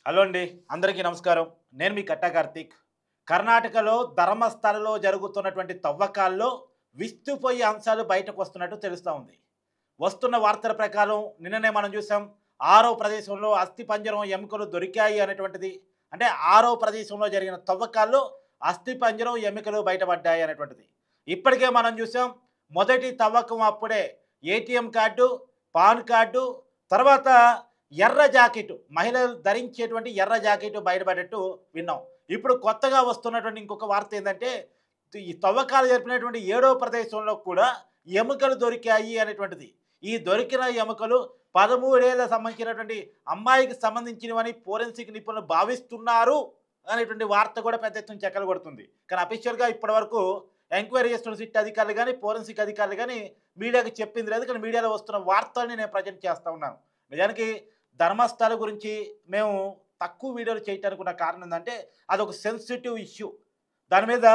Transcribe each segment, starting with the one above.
Hello అండి, అందరికీ నమస్కారం. నేను మీ కట్టా కార్తీక్. కర్ణాటకలో ధర్మస్థలలో జరుగుతున్నటువంటి తవ్వకాల్లో విస్తుపోయే అంశాలు బయటకు వస్తున్నట్టు తెలుస్తూ ఉంది. వస్తున్న వార్తల ప్రకారం నిన్ననే మనం చూసాం, ఆరో ప్రదేశంలో అస్థిపంజరం ఎముకలు దొరికాయి అనేటువంటిది. అంటే ఆరో ప్రదేశంలో జరిగిన తవ్వకాల్లో అస్థిపంజరం ఎముకలు బయటపడ్డాయి అనేటువంటిది. ఇప్పటికే మనం చూసాం, మొదటి తవ్వకం అప్పుడే ఏటీఎం కార్డు, పాన్ కార్డు, తర్వాత ఎర్ర జాకెట్, మహిళలు ధరించేటువంటి ఎర్ర జాకెట్ బయటపడేట్టు విన్నాం. ఇప్పుడు కొత్తగా వస్తున్నటువంటి ఇంకొక వార్త ఏంటంటే, ఈ తవ్వకాలు జరిపినటువంటి ఏడో ప్రదేశంలో కూడా ఎముకలు దొరికాయి అనేటువంటిది. ఈ దొరికిన ఎముకలు 13 ఏళ్ళ సంబంధించినటువంటి అమ్మాయికి సంబంధించినవని ఫోరెన్సిక్ నిపుణులు భావిస్తున్నారు అనేటువంటి వార్త కూడా పెద్ద ఎత్తున చక్కలు కొడుతుంది. కానీ అఫీషియల్గా ఇప్పటివరకు ఎంక్వైరీ చేస్తున్న సిట్ అధికారులు కానీ, ఫోరెన్సిక్ అధికారులు కానీ మీడియాకి చెప్పింది లేదు. కానీ మీడియాలో వస్తున్న వార్తల్ని నేను ప్రజెంట్ చేస్తూ ఉన్నాను. నిజానికి ధర్మస్థల గురించి మేము తక్కువ వీడియోలు చేయటానికి ఉన్న కారణం ఏంటంటే, అదొక సెన్సిటివ్ ఇష్యూ. దాని మీద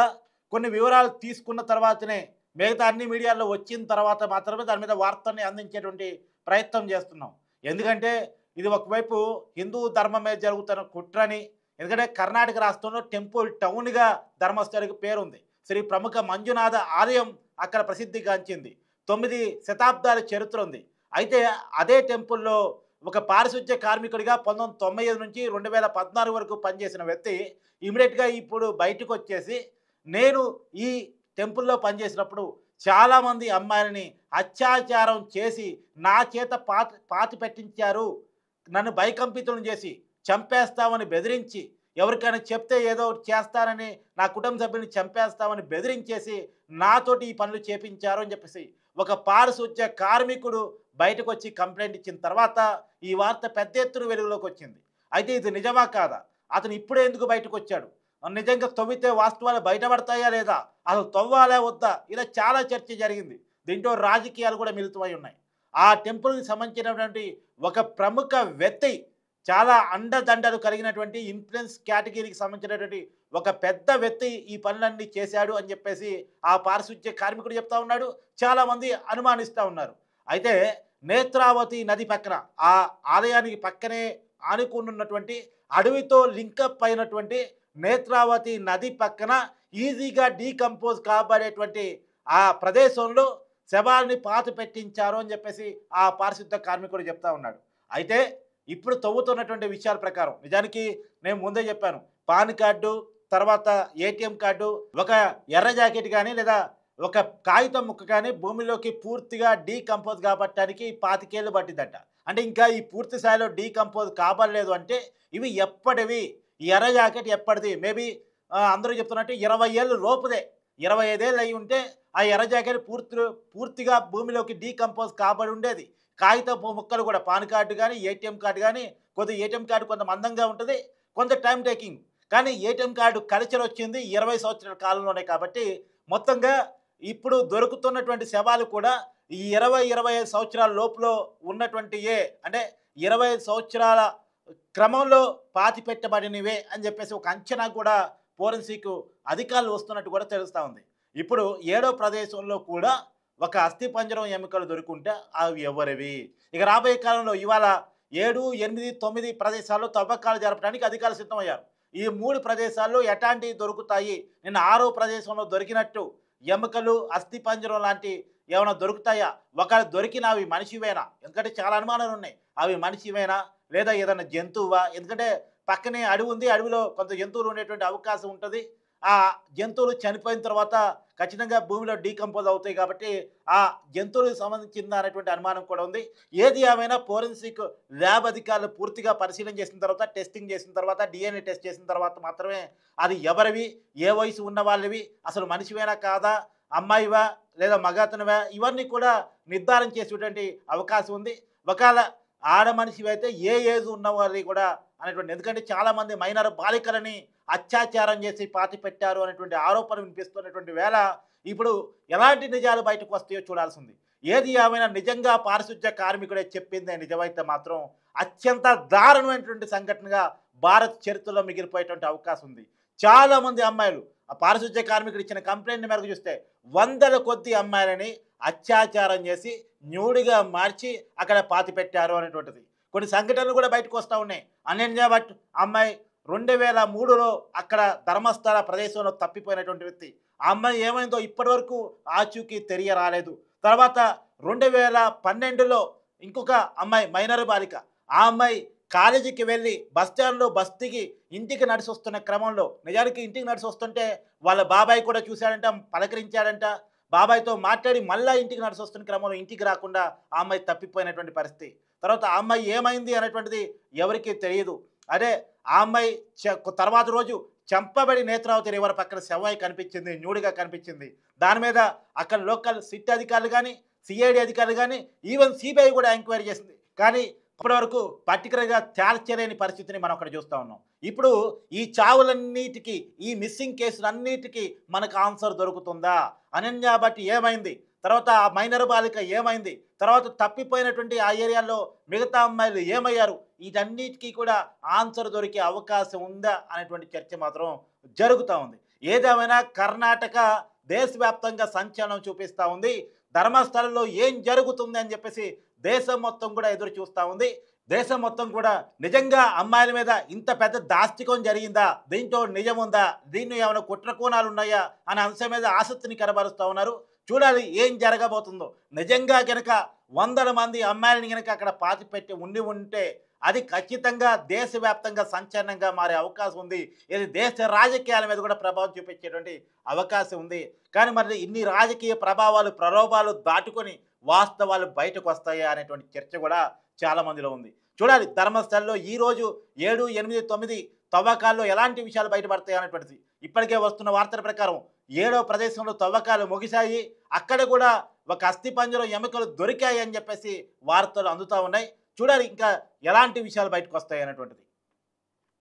కొన్ని వివరాలు తీసుకున్న తర్వాతనే, మిగతా అన్ని మీడియాల్లో వచ్చిన తర్వాత మాత్రమే దాని మీద వార్తల్ని అందించేటువంటి ప్రయత్నం చేస్తున్నాం. ఎందుకంటే ఇది ఒకవైపు హిందూ ధర్మం మీద జరుగుతున్న కుట్రని, ఎందుకంటే కర్ణాటక రాష్ట్రంలో టెంపుల్ టౌన్గా ధర్మస్థలకి పేరుంది. శ్రీ ప్రముఖ మంజునాథ ఆలయం అక్కడ ప్రసిద్ధిగాంచింది. 9 శతాబ్దాల చరిత్ర ఉంది. అయితే అదే టెంపుల్లో ఒక పారిశుధ్య కార్మికుడిగా 1995 నుంచి 2014 వరకు పనిచేసిన వ్యక్తి ఇమీడియట్గా ఇప్పుడు బయటకు వచ్చేసి, నేను ఈ టెంపుల్లో పనిచేసినప్పుడు చాలామంది అమ్మాయిలని అత్యాచారం చేసి నా చేత పాతి పెట్టించారు, నన్ను భయకంపితులను చేసి చంపేస్తామని బెదిరించి, ఎవరికైనా చెప్తే ఏదో ఒకటి చేస్తానని, నా కుటుంబ సభ్యుని చంపేస్తామని బెదిరించేసి నాతోటి ఈ పనులు చేపించారు అని చెప్పేసి ఒక పారిశుధ్య కార్మికుడు బయటకు వచ్చి కంప్లైంట్ ఇచ్చిన తర్వాత ఈ వార్త పెద్ద ఎత్తున వెలుగులోకి వచ్చింది. అయితే ఇది నిజమా కాదా, అతను ఇప్పుడే ఎందుకు బయటకు వచ్చాడు, నిజంగా తవ్వితే వాస్తవాలు బయటపడతాయా లేదా, అసలు తవ్వాలా వద్దా, ఇలా చాలా చర్చ జరిగింది. దీంట్లో రాజకీయాలు కూడా మిళితమై ఉన్నాయి. ఆ టెంపుల్కి సంబంధించినటువంటి ఒక ప్రముఖ వ్యక్తి, చాలా అండదండలు కలిగినటువంటి ఇన్ఫ్లుయెన్స్ కేటగిరీకి సంబంధించినటువంటి ఒక పెద్ద వ్యక్తి ఈ పనులన్నీ చేశాడు అని చెప్పేసి ఆ పారిశుధ్య కార్మికుడు చెప్తా ఉన్నాడు. చాలామంది అనుమానిస్తూ ఉన్నారు. అయితే నేత్రావతి నది పక్కన, ఆ ఆలయానికి పక్కనే ఆనుకున్నటువంటి అడవితో లింకప్ అయినటువంటి నేత్రావతి నది పక్కన ఈజీగా డీకంపోజ్ కాబడేటువంటి ఆ ప్రదేశంలో శవాల్ని పాతి పెట్టించారు అని చెప్పేసి ఆ పారిశుద్ధ కార్మికుడు చెప్తా ఉన్నాడు. అయితే ఇప్పుడు తవ్వుతున్నటువంటి విషయాల ప్రకారం, నిజానికి నేను ముందే చెప్పాను, పాన్ కార్డు, తర్వాత ఏటీఎం కార్డు, ఒక ఎర్ర జాకెట్ కానీ లేదా ఒక కాగితం ముక్క కానీ భూమిలోకి పూర్తిగా డీకంపోజ్ కాబట్టడానికి 25 ఏళ్ళు పట్టిందట. అంటే ఇంకా ఈ పూర్తి స్థాయిలో డీకంపోజ్ కాబడలేదు అంటే ఇవి ఎప్పటివి, ఈ ఎర్ర జాకెట్ ఎప్పటిది, మేబీ అందరూ చెప్తున్నట్టు 20 ఏళ్ళు లోపుదే, 25 ఏళ్ళు అయి ఉంటే ఆ ఎర్ర జాకెట్ పూర్తిగా భూమిలోకి డీకంపోజ్ కాబడి ఉండేది. కాగితపు ముక్కలు కూడా, పాన్ కార్డు కానీ ఏటీఎం కార్డు కానీ, ఏటీఎం కార్డు కొంత మందంగా ఉంటుంది, కొంత టైం టేకింగ్. కానీ ఏటీఎం కార్డు కల్చర్ వచ్చింది 20 సంవత్సరాల కాలంలోనే. కాబట్టి మొత్తంగా ఇప్పుడు దొరుకుతున్నటువంటి శవాలు కూడా ఈ 20-25 సంవత్సరాల లోపల ఉన్నటువంటి, అంటే 25 సంవత్సరాల క్రమంలో పాతి పెట్టబడినవే అని చెప్పేసి ఒక అంచనా కూడా ఫోరెన్సిక్ అధికారులు వస్తున్నట్టు కూడా తెలుస్తూ ఉంది. ఇప్పుడు ఏడో ప్రదేశంలో కూడా ఒక అస్థిపంజరం ఎముకలు దొరుకుంటే అవి ఎవరివి? ఇక రాబోయే కాలంలో ఇవాళ 7, 8, 9 ప్రదేశాల్లో తవ్వకాలు జరపడానికి అధికారులు సిద్ధమయ్యారు. ఈ 3 ప్రదేశాల్లో ఎట్లాంటివి దొరుకుతాయి, నిన్న 6వ ప్రదేశంలో దొరికినట్టు ఎముకలు, అస్థిపంజరం లాంటి ఏమైనా దొరుకుతాయా, ఒకవేళ దొరికిన అవి మనిషివేనా? ఎందుకంటే చాలా అనుమానాలు ఉన్నాయి. అవి మనిషివేనా లేదా ఏదైనా జంతువా? ఎందుకంటే పక్కనే అడవి ఉంది, అడవిలో కొంత జంతువులు ఉండేటువంటి అవకాశం ఉంటుంది. ఆ జంతువులు చనిపోయిన తర్వాత ఖచ్చితంగా భూమిలో డీకంపోజ్ అవుతాయి. కాబట్టి ఆ జంతువులకు సంబంధించిందా అనేటువంటి అనుమానం కూడా ఉంది. ఏది ఏమైనా ఫోరెన్సిక్ ల్యాబ్ అధికారులు పూర్తిగా పరిశీలన చేసిన తర్వాత, టెస్టింగ్ చేసిన తర్వాత, డిఎన్ఏ టెస్ట్ చేసిన తర్వాత మాత్రమే అది ఎవరివి, ఏ వయసు ఉన్న వాళ్ళవి, అసలు మనిషివేనా కాదా, అమ్మాయివా లేదా మగతనువా, ఇవన్నీ కూడా నిర్ధారణ చేసేటువంటి అవకాశం ఉంది. ఒకవేళ ఆడ మనిషి అయితే ఏ ఏజ్ ఉన్న వాళ్ళని కూడా అనేటువంటి, ఎందుకంటే చాలామంది మైనర్ బాలికలని అత్యాచారం చేసి పాతి పెట్టారు అనేటువంటి ఆరోపణ వినిపిస్తున్నటువంటి వేళ ఇప్పుడు ఎలాంటి నిజాలు బయటకు వస్తాయో చూడాల్సి ఉంది. ఏది ఏమైనా నిజంగా పారిశుధ్య కార్మికుడే చెప్పిందే నిజమైతే మాత్రం అత్యంత దారుణమైనటువంటి సంఘటనగా భారత్ చరిత్రలో మిగిలిపోయేటువంటి అవకాశం ఉంది. చాలామంది అమ్మాయిలు ఆ పారిశుధ్య కార్మికుడు ఇచ్చిన కంప్లైంట్ మేరకు చూస్తే 100ల కొద్ది అమ్మాయిలని అత్యాచారం చేసి న్యూడిగా మార్చి అక్కడ పాతి పెట్టారు అనేటువంటిది. కొన్ని సంఘటనలు కూడా బయటకు వస్తూ ఉన్నాయి. అనన్య భట్ అమ్మాయి 2003లో అక్కడ ధర్మస్థల ప్రదేశంలో తప్పిపోయినటువంటి వ్యక్తి. ఆ అమ్మాయి ఏమైందో ఇప్పటివరకు ఆచూకీ తెలియరాలేదు. తర్వాత 2012లో ఇంకొక అమ్మాయి మైనర్ బాలిక. ఆ అమ్మాయి కాలేజీకి వెళ్ళి బస్టాండ్లో బస్ దిగి ఇంటికి నడిచి వస్తున్న క్రమంలో, నిజానికి ఇంటికి నడిచి వస్తుంటే వాళ్ళ బాబాయ్ కూడా చూశాడంట, పలకరించాడంట. బాబాయ్తో మాట్లాడి మళ్ళీ ఇంటికి నడిచి వస్తున్న క్రమంలో ఇంటికి రాకుండా ఆ అమ్మాయి తప్పిపోయినటువంటి పరిస్థితి. తర్వాత ఆ అమ్మాయి ఏమైంది అనేటువంటిది ఎవరికీ తెలియదు. అదే ఆ అమ్మాయి తర్వాత రోజు చంపబడి నేత్రావతి రివర్ పక్కన శవాయి కనిపించింది, న్యూడిగా కనిపించింది. దాని మీద అక్కడ లోకల్ సిట్ అధికారులు కానీ, సిఐడి అధికారులు కానీ, ఈవెన్ సిబిఐ కూడా ఎంక్వైరీ చేసింది. కానీ ఇప్పటివరకు పర్టికులర్గా తేల్చలేని పరిస్థితిని మనం అక్కడ చూస్తూ ఉన్నాం. ఇప్పుడు ఈ చావులన్నిటికీ, ఈ మిస్సింగ్ కేసులన్నిటికీ మనకు ఆన్సర్ దొరుకుతుందా? అనన్య భట్ ఏమైంది, తర్వాత ఆ మైనర్ బాలిక ఏమైంది, తర్వాత తప్పిపోయినటువంటి ఆ ఏరియాలో మిగతా అమ్మాయిలు ఏమయ్యారు, వీటన్నిటికీ కూడా ఆన్సర్ దొరికే అవకాశం ఉందా అనేటువంటి చర్చ మాత్రం జరుగుతూ ఉంది. ఏదేమైనా కర్ణాటక దేశవ్యాప్తంగా సంచలనం చూపిస్తూ ఉంది. ధర్మస్థలంలో ఏం జరుగుతుంది అని చెప్పేసి దేశం మొత్తం కూడా ఎదురు చూస్తూ ఉంది. దేశం మొత్తం కూడా నిజంగా అమ్మాయిల మీద ఇంత పెద్ద దాష్టికం జరిగిందా, దీంట్లో నిజం ఉందా, దీన్ని ఏమైనా కుట్రకోణాలు ఉన్నాయా అనే అంశం మీద ఆసక్తిని కనబరుస్తూ ఉన్నారు. చూడాలి ఏం జరగబోతుందో. నిజంగా కనుక వందల మంది అమ్మాయిలని కనుక అక్కడ పాతిపెట్టి ఉంటే అది ఖచ్చితంగా దేశవ్యాప్తంగా సంచలనంగా మారే అవకాశం ఉంది. ఇది దేశ రాజకీయాల మీద కూడా ప్రభావం చూపించేటువంటి అవకాశం ఉంది. కానీ మరి ఇన్ని రాజకీయ ప్రభావాలు, ప్రలోభాలు దాటుకొని వాస్తవాలు బయటకు వస్తాయా అనేటువంటి చర్చ కూడా చాలామందిలో ఉంది. చూడాలి ధర్మస్థలంలో ఈరోజు 7, 8, 9 తవ్వకాల్లో ఎలాంటి విషయాలు బయటపడతాయి అనేటువంటిది. ఇప్పటికే వస్తున్న వార్తల ప్రకారం 7వ ప్రదేశంలో తవ్వకాలు ముగిశాయి. అక్కడ కూడా ఒక అస్థిపంజరం ఎముకలు దొరికాయి అని చెప్పేసి వార్తలు అందుతూ ఉన్నాయి. చూడాలి ఇంకా ఎలాంటి విషయాలు బయటకు వస్తాయి అనేటువంటిది.